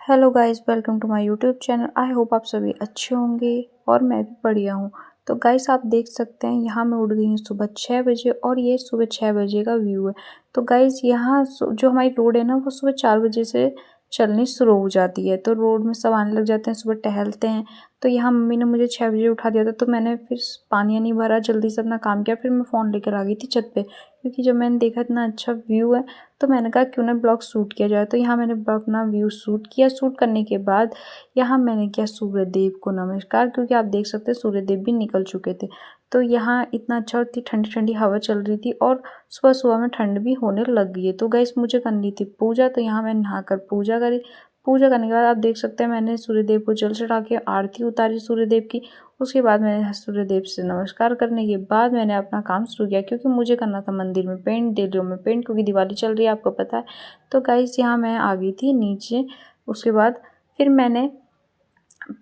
Hello guys, welcome to my YouTube channel. I hope आप सभी अच्छे होंगे और मैं भी बढ़िया हूँ। तो गाइस, आप देख सकते हैं यहाँ मैं उठ गई हूँ सुबह 6 बजे और ये सुबह 6 बजे का व्यू है। तो गाइस, यहाँ जो हमारी रोड है ना, वो सुबह 4 बजे से चलनी शुरू हो जाती है। तो रोड में सब आने लग जाते हैं, सुबह टहलते हैं। तो यहाँ मम्मी ने मुझे 6 बजे उठा दिया था, तो मैंने फिर पानी नहीं भरा, जल्दी से अपना काम किया। फिर मैं फ़ोन लेकर आ गई थी छत पे, क्योंकि जब मैंने देखा इतना अच्छा व्यू है तो मैंने कहा क्यों ना ब्लॉग शूट किया जाए। तो यहाँ मैंने अपना व्यू शूट किया। शूट करने के बाद यहाँ मैंने किया सूर्य देव को नमस्कार, क्योंकि आप देख सकते हैं सूर्य देव भी निकल चुके थे। तो यहाँ इतना अच्छा, इतनी ठंडी ठंडी हवा चल रही थी और सुबह सुबह में ठंड भी होने लग गई है। तो गाइस, मुझे करनी थी पूजा, तो यहाँ मैंने नहाकर पूजा करी। पूजा करने के बाद आप देख सकते हैं मैंने सूर्यदेव को जल चढ़ा के आरती उतारी सूर्यदेव की। उसके बाद मैंने सूर्यदेव से नमस्कार करने के बाद मैंने अपना काम शुरू किया, क्योंकि मुझे करना था मंदिर में पेंट, देलियों में पेंट, क्योंकि दिवाली चल रही है, आपको पता है। तो गाइस, यहाँ मैं आ गई थी नीचे। उसके बाद फिर मैंने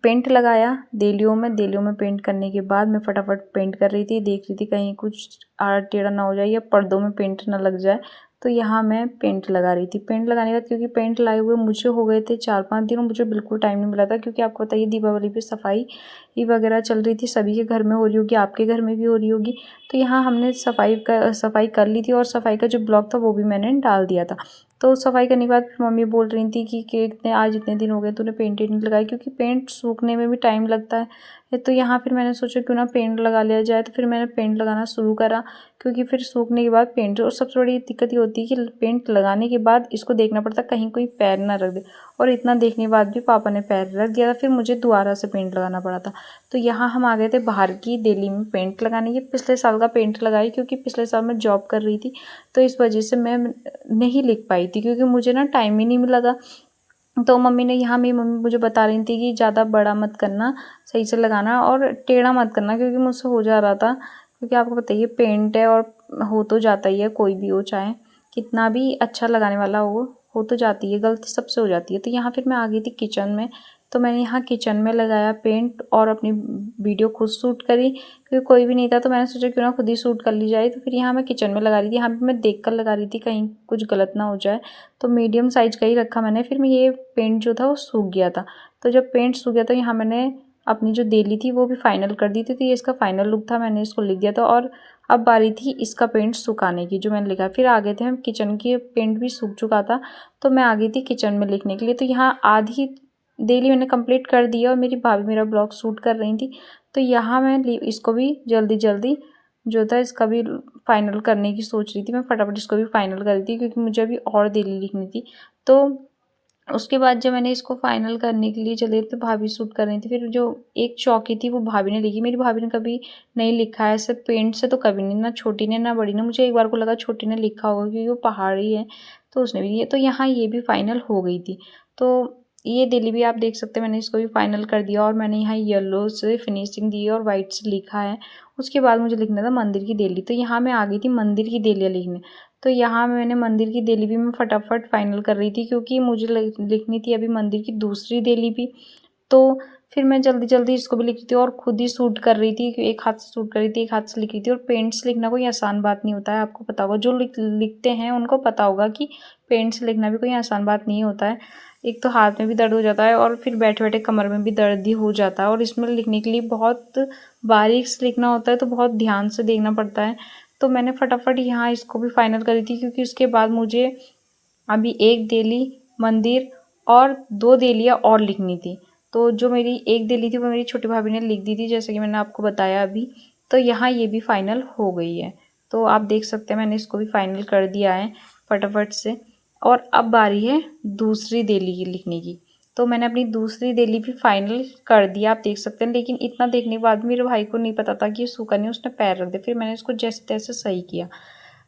पेंट लगाया देलियों में पेंट करने के बाद मैं फटाफट पेंट कर रही थी, देख रही थी कहीं कुछ आड़ा टेढ़ा ना हो जाए या पर्दों में पेंट ना लग जाए। तो यहाँ मैं पेंट लगा रही थी। पेंट लगाने के बाद, क्योंकि पेंट लाए हुए मुझे हो गए थे 4-5 दिन और मुझे बिल्कुल टाइम नहीं मिला था, क्योंकि आपको बताइए दीपावली पे सफाई वगैरह चल रही थी, सभी के घर में हो रही होगी, आपके घर में भी हो रही होगी। तो यहाँ हमने सफाई कर ली थी और सफाई का जो ब्लॉग था वो भी मैंने डाल दिया था। तो सफाई करने के बाद फिर मम्मी बोल रही थी कि इतने आज इतने दिन हो गए तूने पेंट नहीं लगाई, क्योंकि पेंट सूखने में भी टाइम लगता है। तो यहाँ फिर मैंने सोचा क्यों ना पेंट लगा लिया जाए। तो फिर मैंने पेंट लगाना शुरू करा, क्योंकि फिर सूखने के बाद पेंट, और सबसे बड़ी दिक्कत ये होती है कि पेंट लगाने के बाद इसको देखना पड़ता कहीं कोई पैर ना रख दे, और इतना देखने के बाद भी पापा ने पैर रख दिया था। फिर मुझे दोबारा से पेंट लगाना पड़ा था। तो यहाँ हम आ गए थे बाहर की दिल्ली में पेंट लगाने। ये पिछले साल का पेंट लगाई, क्योंकि पिछले साल मैं जॉब कर रही थी, तो इस वजह से मैं नहीं लिख पाई थी, क्योंकि मुझे ना टाइम ही नहीं मिला था। तो मेरी मम्मी मुझे बता रही थी कि ज़्यादा बड़ा मत करना, सही से लगाना और टेढ़ा मत करना, क्योंकि मुझसे हो जा रहा था। क्योंकि आपको बताइए पेंट है और हो तो जाता ही है, कोई भी हो, चाहे कितना भी अच्छा लगाने वाला हो तो जाती है, गलती सबसे हो जाती है। तो यहाँ फिर मैं आ गई थी किचन में। तो मैंने यहाँ किचन में लगाया पेंट और अपनी वीडियो खुद शूट करी, क्योंकि कोई भी नहीं था। तो मैंने सोचा क्यों ना खुद ही शूट कर ली जाए। तो फिर यहाँ मैं किचन में लगा रही थी। यहाँ भी मैं देख कर लगा रही थी कहीं कुछ गलत ना हो जाए। तो मीडियम साइज़ का ही रखा मैंने। फिर मैं ये पेंट जो था वो सूख गया था। तो जब पेंट सूख गया तो यहाँ मैंने अपनी जो देली थी वो भी फाइनल कर दी थी। तो ये इसका फाइनल लुक था, मैंने इसको लिख दिया था। और अब बारी थी इसका पेंट सुखाने की, जो मैंने लिखा। फिर आ गए थे हम किचन की, पेंट भी सूख चुका था, तो मैं आ गई थी किचन में लिखने के लिए। तो यहाँ आधी डेली मैंने कंप्लीट कर दिया और मेरी भाभी मेरा ब्लॉग शूट कर रही थी। तो यहाँ मैं इसको भी जल्दी जल्दी जो था इसका भी फाइनल करने की सोच रही थी। मैं फटाफट इसको भी फाइनल कर रही थी, क्योंकि मुझे अभी और डेली लिखनी थी। तो उसके बाद जब मैंने इसको फाइनल करने के लिए चले तो भाभी शूट कर रही थी। फिर जो एक चौकी थी वो भाभी ने लिखी। मेरी भाभी ने कभी नहीं लिखा है ऐसे पेंट से, तो कभी नहीं, ना छोटी ने ना बड़ी ने। मुझे एक बार को लगा छोटी ने लिखा होगा, क्योंकि वो पहाड़ी है, तो उसने भी लिया। तो यहाँ ये भी फाइनल हो गई थी। तो ये दिल्ली भी आप देख सकते हैं, मैंने इसको भी फाइनल कर दिया। और मैंने यहाँ येलो से फिनिशिंग दी और वाइट से लिखा है। उसके बाद मुझे लिखना था मंदिर की दिल्ली। तो यहाँ मैं आ गई थी मंदिर की दिल्लियाँ लिखने। तो यहाँ मैंने मंदिर की दिल्ली भी मैं फटाफट फाइनल कर रही थी, क्योंकि मुझे लिखनी थी अभी मंदिर की दूसरी दिल्ली भी। तो फिर मैं जल्दी जल्दी इसको भी लिख रही थी और खुद ही शूट कर रही थी, एक हाथ से शूट कर रही थी, एक हाथ से लिख रही थी। और पेंट से लिखना कोई आसान बात नहीं होता है, आपको पता होगा। जो लिखते हैं उनको पता होगा कि पेंट से लिखना भी कोई आसान बात नहीं होता है। एक तो हाथ में भी दर्द हो जाता है और फिर बैठे बैठे कमर में भी दर्द ही हो जाता है। और इसमें लिखने के लिए बहुत बारीक से लिखना होता है, तो बहुत ध्यान से देखना पड़ता है। तो मैंने फटाफट यहाँ इसको भी फाइनल करी थी, क्योंकि उसके बाद मुझे अभी एक दिल्ली, मंदिर और 2 दिल्लियाँ और लिखनी थी। तो जो मेरी एक दिल्ली थी वो मेरी छोटी भाभी ने लिख दी थी, जैसे कि मैंने आपको बताया अभी। तो यहाँ ये भी फाइनल हो गई है। तो आप देख सकते हैं मैंने इसको भी फाइनल कर दिया है फटाफट से। और अब बारी है दूसरी दिल्ली की लिखने की। तो मैंने अपनी दूसरी दिल्ली भी फाइनल कर दिया, आप देख सकते हैं। लेकिन इतना देखने के बाद मेरे भाई को नहीं पता था कि ये सूखा नहीं, उसने पैर रख दिया। फिर मैंने इसको जैसे तैसे सही किया,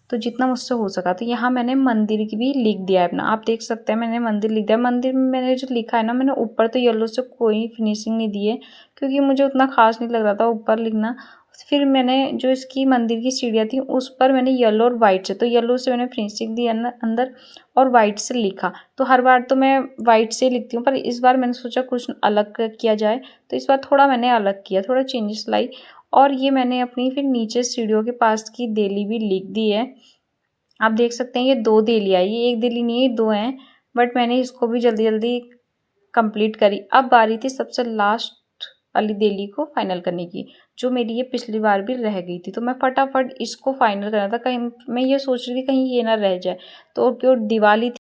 तो जितना मुझसे हो सका। तो यहाँ मैंने मंदिर की भी लिख दिया है अपना, आप देख सकते हैं मैंने मंदिर लिख दिया। मंदिर में मैंने जो लिखा है ना, मैंने ऊपर तो येलो से कोई फिनिशिंग नहीं दी है, क्योंकि मुझे उतना खास नहीं लग रहा था ऊपर लिखना। फिर मैंने जो इसकी मंदिर की सीढ़ियाँ थी उस पर मैंने येलो और वाइट से, तो येलो से मैंने फिनिशिंग दी अंदर और वाइट से लिखा। तो हर बार तो मैं वाइट से लिखती हूँ, पर इस बार मैंने सोचा कुछ अलग किया जाए, तो इस बार थोड़ा मैंने अलग किया, थोड़ा चेंजेस लाई। और ये मैंने अपनी फिर नीचे सीढ़ियों के पास की दिल्ली भी लिख दी है। आप देख सकते हैं ये 2 दिल्ली आई, ये एक दिल्ली नहीं है, 2 हैं। बट मैंने इसको भी जल्दी जल्दी कंप्लीट करी। अब बारी थी सबसे लास्ट वाली देली को फाइनल करने की, जो मेरी ये पिछली बार भी रह गई थी। तो मैं फटाफट इसको फाइनल करना था, कहीं मैं ये सोच रही थी कहीं ये ना रह जाए। तो क्यों दिवाली